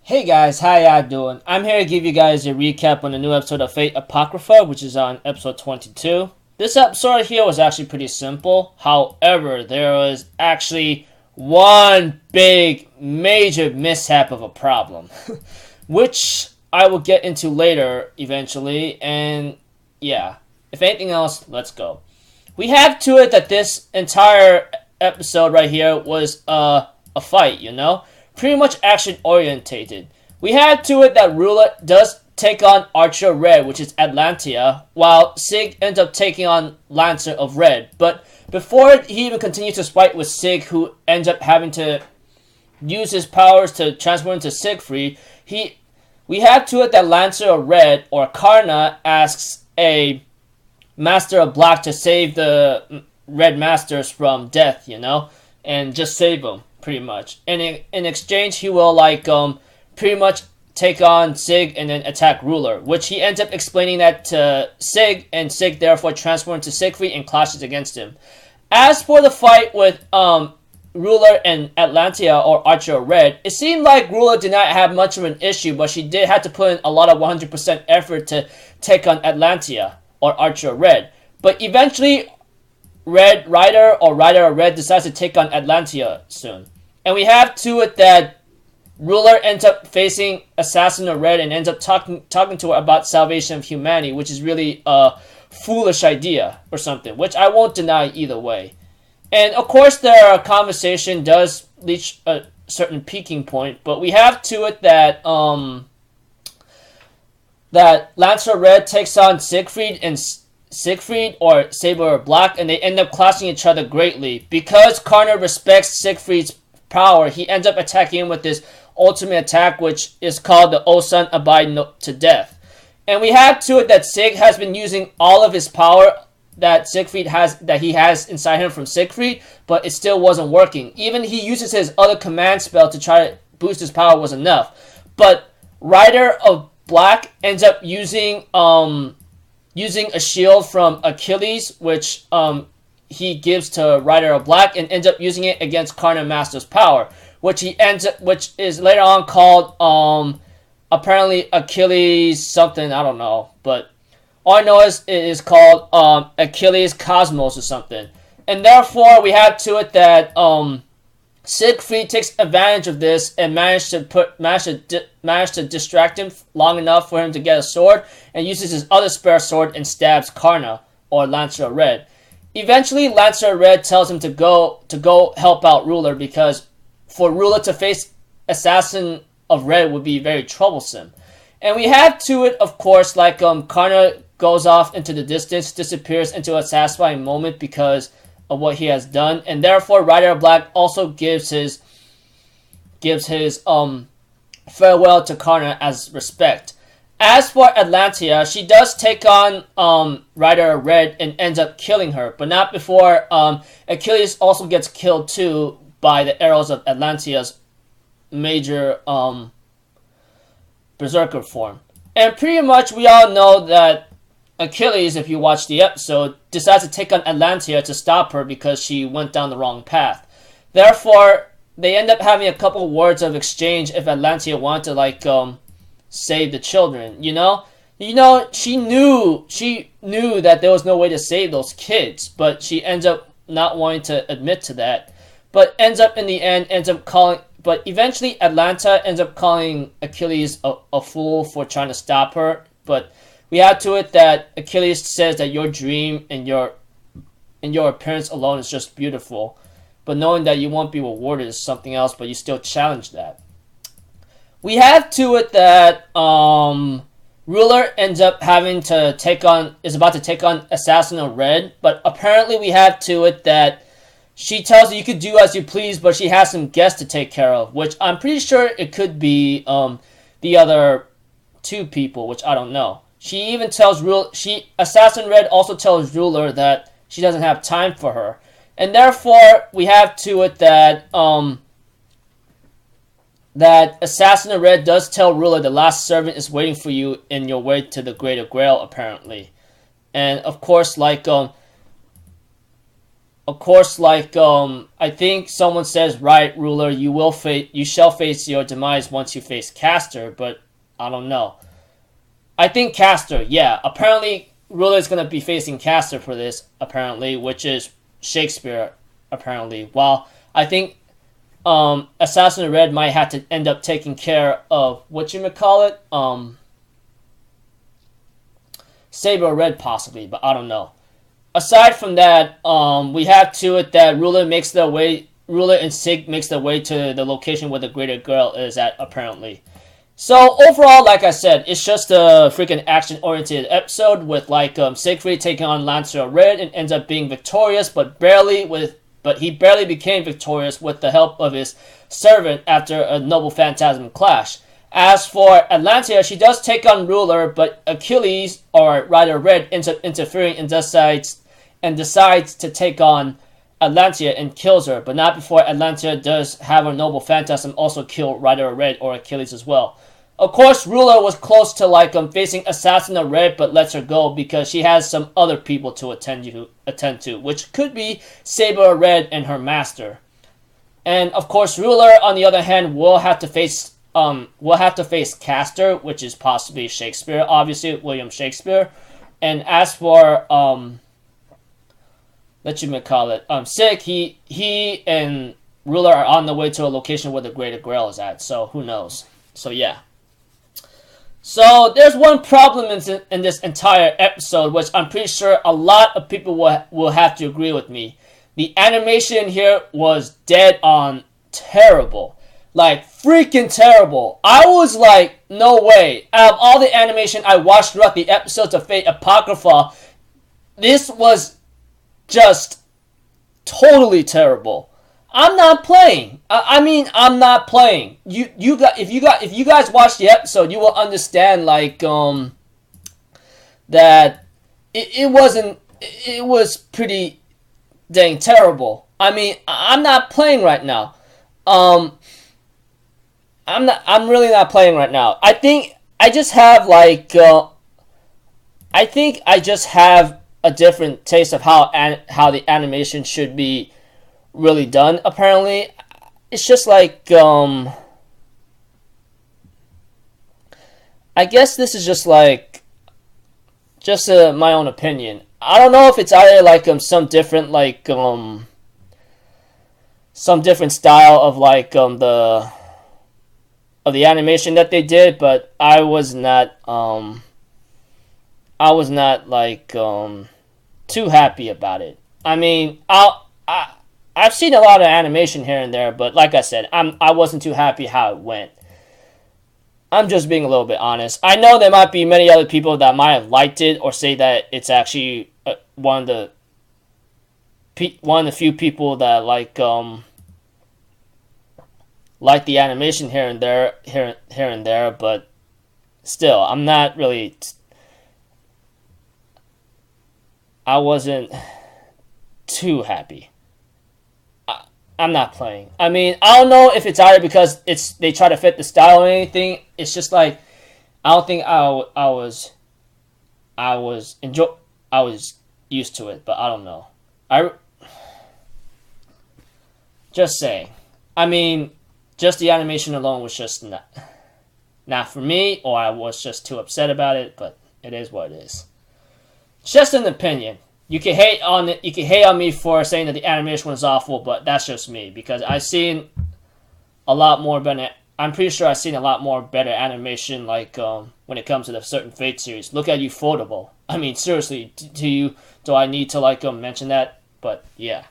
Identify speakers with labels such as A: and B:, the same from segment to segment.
A: Hey guys, how y'all doing? I'm here to give you guys a recap on the new episode of Fate Apocrypha, which is on episode 22. This episode here was actually pretty simple. However, there was actually one big, major mishap of a problem, which I will get into later eventually. And yeah, if anything else, let's go. We have to it that this entire episode right here was a fight, pretty much action orientated. We had to it that Ruler does take on Archer Red, which is Atlantia, while Sig ends up taking on Lancer of Red. But before he even continues to fight with Sig, who ends up having to use his powers to transform into Siegfried, we have to it that Lancer of Red, or Karna, asks a Master of Black to save the Red Masters from death, and just save them, pretty much. And in exchange, he will, pretty much take on Sig and then attack Ruler, which he ends up explaining that to Sig, and Sig therefore transforms into Siegfried and clashes against him. As for the fight with Ruler and Atlantia, or Archer Red, it seemed like Ruler did not have much of an issue, but she did have to put in a lot of 100% effort to take on Atlantia, or Archer Red. But eventually, Red Rider, or Rider of Red, decides to take on Atlantia soon. And we have to it that Ruler ends up facing Assassin of Red and ends up talking to her about salvation of humanity, which is really a foolish idea or something, which I won't deny either way. And of course, their conversation does reach a certain peaking point, but we have to it that that Lancer Red takes on Siegfried or Saber Black, and they end up clashing each other greatly. Because Karna respects Siegfried's power, he ends up attacking him with this ultimate attack, which is called the Osun Abide to Death. And we have to it that Sig has been using all of his power that he has inside him from Siegfried, but it still wasn't working. Even he uses his other command spell to try to boost his power was enough. But Rider of Black ends up using a shield from Achilles, which he gives to Rider of Black, and ends up using it against Karna Master's power, which is later on called apparently Achilles something, I don't know, but all I know is it is called Achilles Cosmos or something. And therefore we have to it that Siegfried takes advantage of this and managed to distract him long enough for him to get a sword, and uses his other spare sword and stabs Karna, or Lancer Red. Eventually, Lancer Red tells him to go help out Ruler, because for Ruler to face Assassin of Red would be very troublesome. And we have to it, of course, Karna goes off into the distance, disappears into a satisfying moment because of what he has done, and therefore Rider of Black also gives his farewell to Karna as respect. As for Atlantia, she does take on Rider of Red and ends up killing her, but not before Achilles also gets killed too by the arrows of Atlantia's major berserker form. And pretty much we all know that Achilles, if you watch the episode, decides to take on Atlantia to stop her because she went down the wrong path. Therefore, they end up having a couple words of exchange if Atlantia wanted to save the children. She knew that there was no way to save those kids, but she ends up not wanting to admit to that. But eventually Atlanta ends up calling Achilles a fool for trying to stop her. But we have to it that Achilles says that your dream and your appearance alone is just beautiful, but knowing that you won't be rewarded is something else, but you still challenge that. We have to it that Ruler ends up is about to take on Assassin of Red, but apparently we have to it that she tells you could do as you please, but she has some guests to take care of, which I'm pretty sure it could be the other two people, which I don't know. She even tells Assassin Red also tells Ruler that she doesn't have time for her. And therefore, we have to it that that Assassin Red does tell Ruler the last servant is waiting for you in your way to the Greater Grail, apparently. And of course, of course, like I think someone says, right, ruler, you shall face your demise once you face Castor, but I don't know. I think Castor, yeah. Apparently, ruler is gonna be facing Castor for this, apparently, which is Shakespeare, apparently. While I think Assassin of Red might have to end up taking care of Saber Red possibly, but I don't know. Aside from that, we have to it that Ruler and Sig makes their way to the location where the greater girl is at, apparently. So overall, like I said, it's just a freaking action-oriented episode with like Siegfried taking on Lancer Red and ends up being victorious, but he barely became victorious with the help of his servant after a Noble Phantasm clash. As for Atlantia, she does take on Ruler, but Achilles, or rather Red, ends up interfering and decides to take on Atlantia and kills her, but not before Atlantia does have her Noble Phantasm also kill Rider Red or Achilles as well. Of course, Ruler was close to like facing Assassin of Red, but lets her go because she has some other people to attend to, which could be Saber Red and her master. And of course, Ruler, on the other hand, will have to face Castor, which is possibly Shakespeare, obviously William Shakespeare. And as for Sig, he and Ruler are on the way to a location where the Greater Grail is at. So who knows? So yeah. So there's one problem in this entire episode, which I'm pretty sure a lot of people will have to agree with me. The animation here was dead on terrible. Like, freaking terrible. I was like, no way. Out of all the animation I watched throughout the episodes of Fate Apocrypha, this was just totally terrible. I'm not playing. I'm not playing. If you guys watch the episode, you will understand like that it was pretty dang terrible. I'm not playing right now. I'm really not playing right now. I think I just have a different taste of how the animation should be really done. Apparently, it's just like I guess this is just like my own opinion. I don't know if it's either like some different style of the animation that they did, but I was not too happy about it. I've seen a lot of animation here and there, but like I said, I wasn't too happy how it went. I'm just being a little bit honest. I know there might be many other people that might have liked it or say that it's actually one of the few people that like the animation here and there, but still, I'm not really. I wasn't too happy. I'm not playing. I don't know if it's either because they try to fit the style or anything. It's just like I don't think I was used to it, but I don't know. Just saying. Just the animation alone was just not for me, or I was just too upset about it. But it is what it is. It's just an opinion. You can hate on it. You can hate on me for saying that the animation was awful, but that's just me because I've seen a lot more better. I'm pretty sure I've seen a lot more better animation, when it comes to the certain Fate series. Look at Ufotable. Seriously, do I need to mention that? But yeah,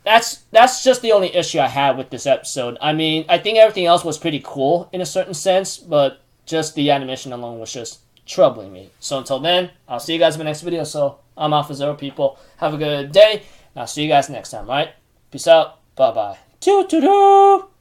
A: that's just the only issue I had with this episode. I think everything else was pretty cool in a certain sense, but just the animation alone was just troubling me. So until then, I'll see you guys in my next video. So I'm Alpha Zero, people. Have a good day, and I'll see you guys next time, alright? Peace out. Bye-bye. Toot-toot-toot!